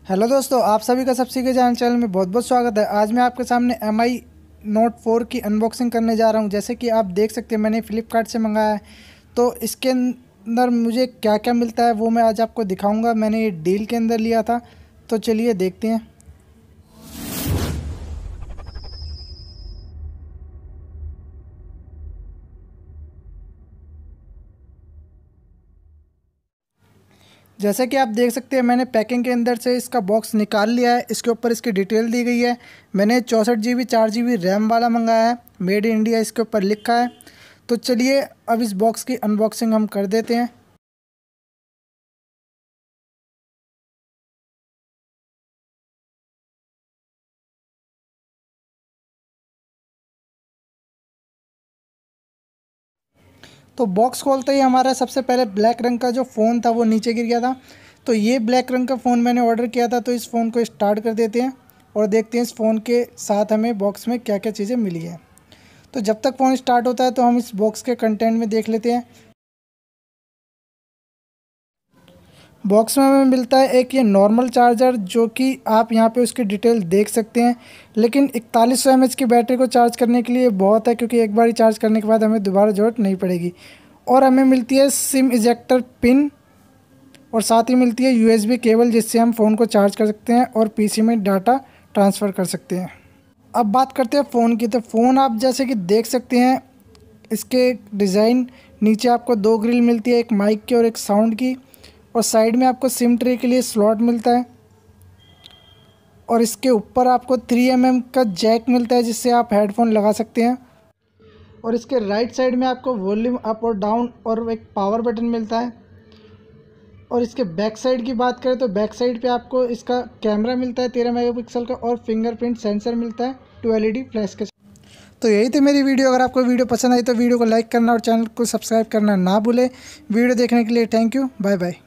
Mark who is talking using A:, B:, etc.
A: Hello दोस्तों, आप सभी का सबसे के चैनल में बहुत बहुत स्वागत है। आज मैं आपके सामने MI Note 4 की अनबॉक्सिंग करने जा रहा हूं। जैसे कि आप देख सकते हैं, मैंने फ़्लिपकार्ट से मंगाया है। तो इसके अंदर मुझे क्या क्या मिलता है वो मैं आज आपको दिखाऊंगा। मैंने ये डील के अंदर लिया था, तो चलिए देखते हैं। जैसे कि आप देख सकते हैं, मैंने पैकिंग के अंदर से इसका बॉक्स निकाल लिया है। इसके ऊपर इसकी डिटेल दी गई है। मैंने 64 GB 4 GB रैम वाला मंगाया है। मेड इन इंडिया इसके ऊपर लिखा है। तो चलिए अब इस बॉक्स की अनबॉक्सिंग हम कर देते हैं। तो बॉक्स खोलते ही हमारा सबसे पहले ब्लैक रंग का जो फ़ोन था वो नीचे गिर गया था। तो ये ब्लैक रंग का फ़ोन मैंने ऑर्डर किया था। तो इस फ़ोन को स्टार्ट कर देते हैं और देखते हैं इस फ़ोन के साथ हमें बॉक्स में क्या क्या चीज़ें मिली हैं। तो जब तक फ़ोन स्टार्ट होता है तो हम इस बॉक्स के कंटेंट में देख लेते हैं। बॉक्स में हमें मिलता है एक ये नॉर्मल चार्जर, जो कि आप यहाँ पे उसकी डिटेल देख सकते हैं। लेकिन 4100 mAh की बैटरी को चार्ज करने के लिए बहुत है, क्योंकि एक बार ही चार्ज करने के बाद हमें दोबारा ज़रूरत नहीं पड़ेगी। और हमें मिलती है सिम इजेक्टर पिन, और साथ ही मिलती है USB केबल, जिससे हम फ़ोन को चार्ज कर सकते हैं और PC में डाटा ट्रांसफ़र कर सकते हैं। अब बात करते हैं फ़ोन की। तो फ़ोन आप जैसे कि देख सकते हैं, इसके डिज़ाइन नीचे आपको दो ग्रिल मिलती है, एक माइक की और एक साउंड की। और साइड में आपको सिम ट्रे के लिए स्लॉट मिलता है। और इसके ऊपर आपको 3 mm का जैक मिलता है, जिससे आप हेडफोन लगा सकते हैं। और इसके राइट साइड में आपको वॉल्यूम अप और डाउन और एक पावर बटन मिलता है। और इसके बैक साइड की बात करें तो बैक साइड पे आपको इसका कैमरा मिलता है 13 मेगापिक्सल का, और फिंगरप्रिंट सेंसर मिलता है 2 LED फ्लैश के। तो यही थी मेरी वीडियो। अगर आपको वीडियो पसंद आई तो वीडियो को लाइक करना और चैनल को सब्सक्राइब करना ना भूलें। वीडियो देखने के लिए थैंक यू। Bye bye.